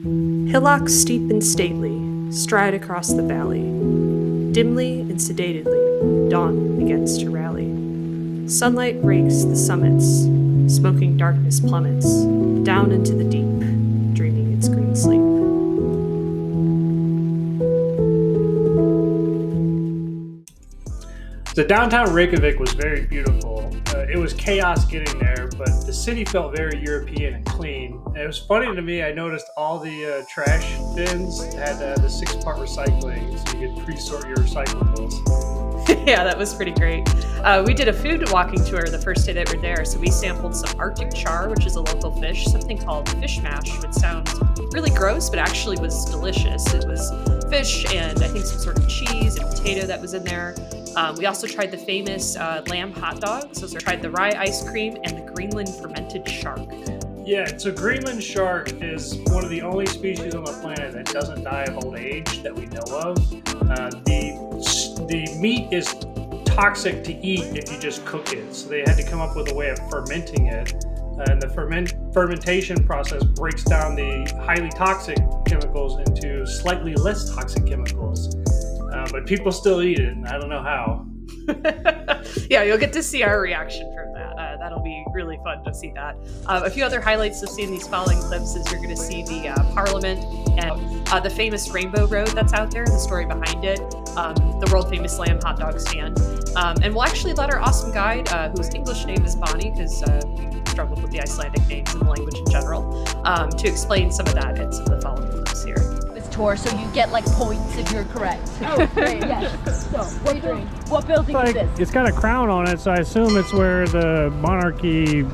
Hillocks steep and stately stride across the valley. Dimly and sedatedly, dawn begins to rally. Sunlight rakes the summits, smoking darkness plummets down into the deep, dreaming its green sleep. The downtown Reykjavik was very beautiful. It was chaos getting there, but the city felt very European and clean. And it was funny to me, I noticed all the trash bins had the 6-part recycling, so you could pre-sort your recyclables. Yeah, that was pretty great. We did a food walking tour the first day that we were there, so we sampled some Arctic char, which is a local fish, something called fish mash, which sounds really gross, but actually was delicious. It was fish and I think some sort of cheese and potato that was in there. We also tried the famous lamb hot dogs. So we tried the rye ice cream and the Greenland fermented shark. Yeah, so Greenland shark is one of the only species on the planet that doesn't die of old age that we know of. The meat is toxic to eat if you just cook it, so they had to come up with a way of fermenting it. And the fermentation process breaks down the highly toxic chemicals into slightly less toxic chemicals. But people still eat it, and I don't know how. Yeah, you'll get to see our reaction from that. That'll be really fun to see that. A few other highlights to see in these following clips is you're going to see the Parliament and the famous Rainbow Road that's out there, and the story behind it, the world-famous lamb hot dog stand. And we'll actually let our awesome guide, whose English name is Bonnie, because we struggled with the Icelandic names and the language in general, to explain some of that in some of the following clips here. Tour, so you get like points if you're correct. Oh, great. Yes. So, what building is this? It's got a crown on it, so I assume it's where the monarchy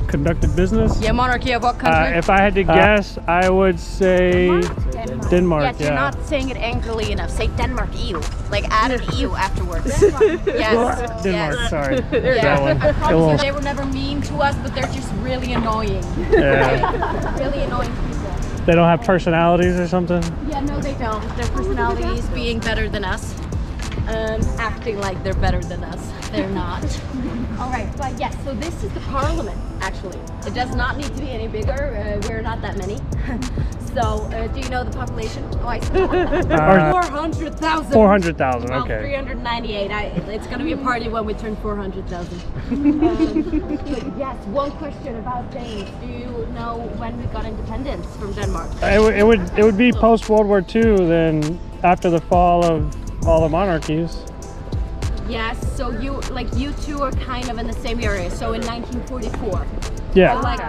conducted business. Yeah, monarchy of what country? If I had to guess, I would say Denmark. Yes, you're not saying it angrily enough. Say Denmark EU. Like add an EU afterwards. Yes. Denmark, Yes. sorry. Yeah. That one. I promise you, they were never mean to us, but they're just really annoying. Yeah. Really annoying people. They don't have personalities or something? Yeah, no, they don't. Their personalities being better than us, acting like they're better than us. They're not. All right, but yes, so this is the Parliament, actually. It does not need to be any bigger. We're not that many. So, do you know the population of Iceland? 400,000. 400,000, Well, okay. 398. It's going to be a party when we turn 400,000. But yes, one question about Danes. Do you know when we got independence from Denmark? It would be post World War II, then after the fall of all the monarchies. Yes, so you two are kind of in the same area. So in 1944. Yeah. So like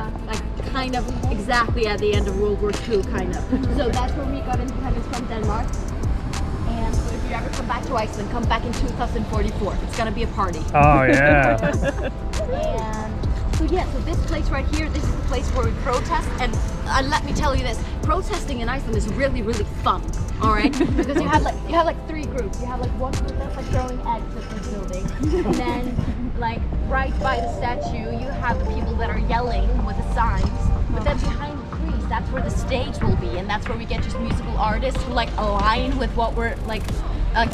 kind of exactly at the end of World War II, kind of. So that's where we got independence from Denmark. And so if you ever come back to Iceland, come back in 2044. It's gonna be a party. Oh yeah. And so yeah, so this place right here, this is the place where we protest. And let me tell you this, protesting in Iceland is really, really fun. All right, because you have like 3 groups. You have like one group that's like throwing eggs at the building, and then like right by the statue, you have the people that are yelling with the signs. But then behind the trees, that's where the stage will be, and that's where we get just musical artists who like align with what we're like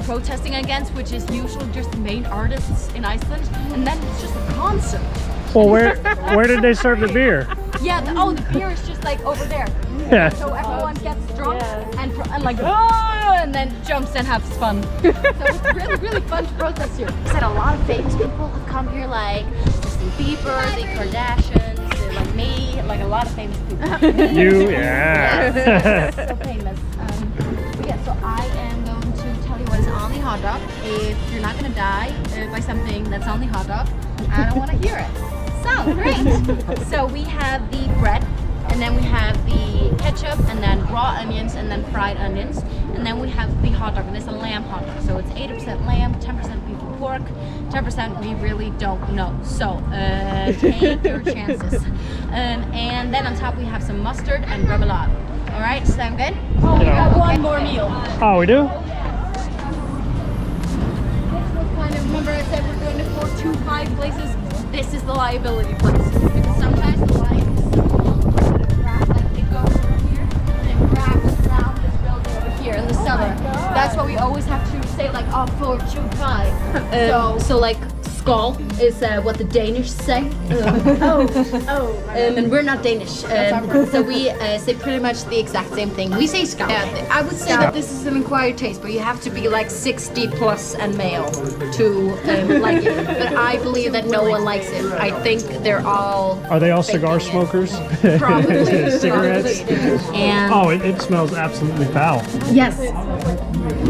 protesting against, which is usually just the main artists in Iceland, and then it's just a concert. Well, where did they serve the beer? Yeah, the beer is just like over there. Yeah. So everyone gets drunk and like, oh, and then jumps and has fun. So it's really, really fun to protest here. I said a lot of famous people have come here, like Justin Bieber, the Kardashians, like me, like a lot of famous people. You, yeah. Yes, so famous. Yeah, so I am going to tell you what is on the hot dog. If you're not gonna die by something that's on the hot dog, I don't want to hear it. So great. So we have the bread, and then we have the ketchup, and then raw onions, and then fried onions, and then we have the hot dog, and it's a lamb hot dog. So it's 80% lamb, 10% beef and pork, 10% we really don't know. So take your chances. And then on top we have some mustard and remoulade. All right, sound good? Oh, we got one more meal. Oh, we do? Kind of remember I said we're going to 425 places. This is the liability place, because sometimes the line is so long that it goes over here and it wraps around this building over here in the summer. That's why we always have to say like, oh, 425. So like skull is what the Danish say. And we're not Danish. So we say pretty much the exact same thing. We say skull. Yeah, I would say that this is an acquired taste, but you have to be like 60 plus and male to like it. But I believe that no one likes it. I think they're all... Are they all cigar smokers? Probably. Cigarettes? And Oh, it smells absolutely foul. yes.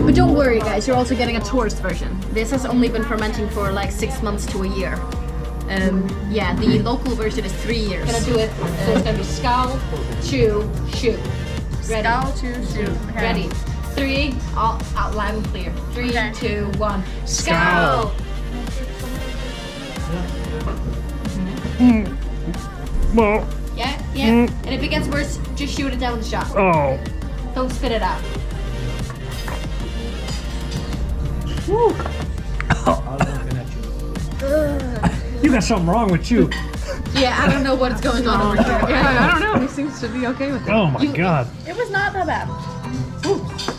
But don't worry, guys. You're also getting a tourist version. This has only been fermenting for like 6 months to a year. Yeah, the local version is 3 years. Gonna do it. So it's gonna be skull, chew, shoot. Ready? Skull, chew, shoot. Okay. Ready? 3, all out loud and clear. 3, Okay. 2, 1. Skull. Skull. Well, Yeah, yeah. And if it gets worse, just shoot it down the shot. oh. Don't spit it out. You got something wrong with you. Yeah, I don't know what's going on over here. Yeah, I don't know. He seems to be okay with it. Oh my god. It was not that bad.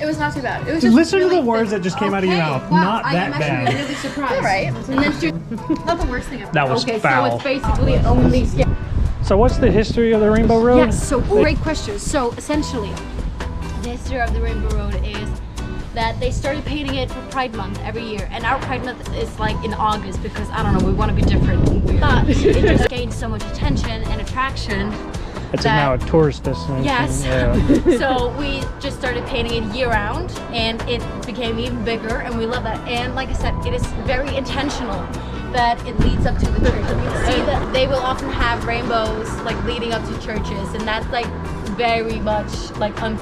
It was not too bad. It was just Listen to really the words that just came out of your Okay, mouth. wow, Not I that am bad. actually really surprised. All right. And then shoot. not the worst thing ever. That was Okay, foul. so it's basically only skin. So what's the history of the Rainbow Road? Yes, so great question. So essentially, the history of the Rainbow Road is that they started painting it for Pride Month every year. And our Pride Month is like in August because, I don't know, we want to be different and weird. But it just gained so much attention and attraction. It's that- now a tourist destination. Yes. Yeah. So we just started painting it year round and it became even bigger and we love that. And like I said, it is very intentional that it leads up to the church. And you see that they will often have rainbows like leading up to churches and that's like very much like on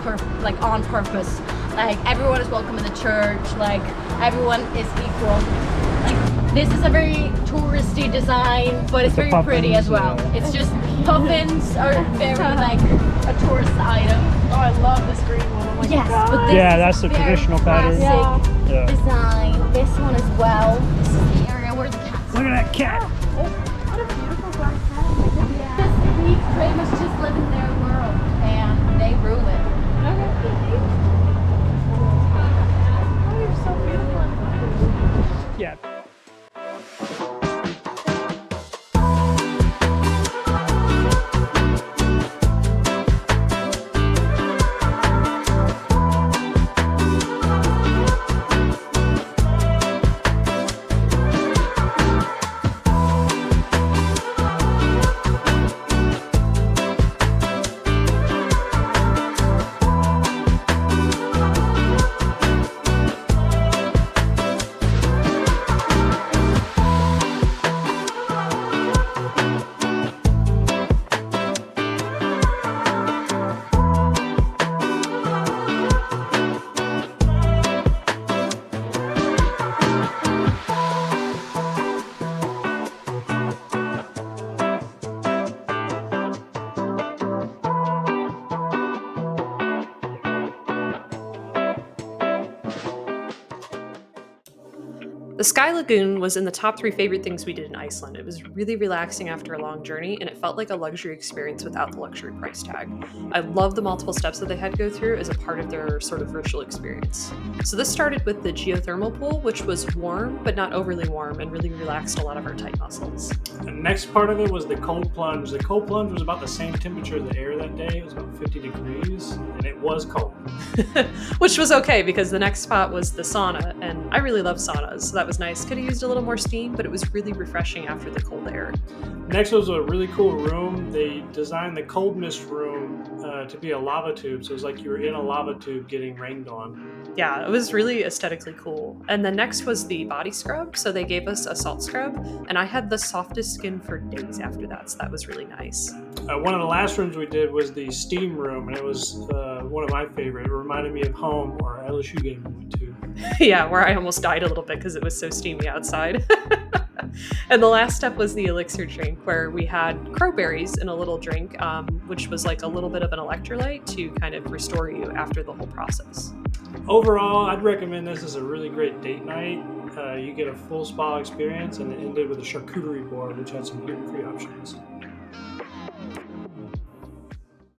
purpose. Like everyone is welcome in the church, like everyone is equal. Like this is a very touristy design, but it's the very pretty puffins, as well. yeah. It's just puffins are very like a tourist item. Oh, I love this green one. Oh my Yes, god. but this Yeah, is that's the very traditional pattern. classic Yeah. design. This one as well. This is the area where the cats Look at that cat. What a beautiful black cat. Oh my goodness. We pretty much just live in their world and they rule it. Oh, you're so beautiful. Yeah. The Sky Lagoon was in the top 3 favorite things we did in Iceland. It was really relaxing after a long journey, and it felt like a luxury experience without the luxury price tag. I love the multiple steps that they had to go through as a part of their sort of virtual experience. So this started with the geothermal pool, which was warm, but not overly warm, and really relaxed a lot of our tight muscles. The next part of it was the cold plunge. The cold plunge was about the same temperature as the air that day. It was about 50 degrees, and it was cold. Which was okay, because the next spot was the sauna, and I really love saunas, so that was nice. Could have used a little more steam, but it was really refreshing after the cold air. Next was a really cool room. They designed the cold mist room to be a lava tube, so it was like you were in a lava tube getting rained on. Yeah, it was really aesthetically cool. And then next was the body scrub. So they gave us a salt scrub, and I had the softest skin for days after that, so that was really nice. One of the last rooms we did was the steam room, and it was one of my favorite. It reminded me of home or LSU game we went to. Yeah, where I almost died a little bit because it was so steamy outside. And the last step was the elixir drink, where we had crowberries in a little drink, which was like a little bit of an electrolyte to kind of restore you after the whole process. Overall, I'd recommend this as a really great date night. You get a full spa experience, and it ended with a charcuterie board, which had some gluten-free options.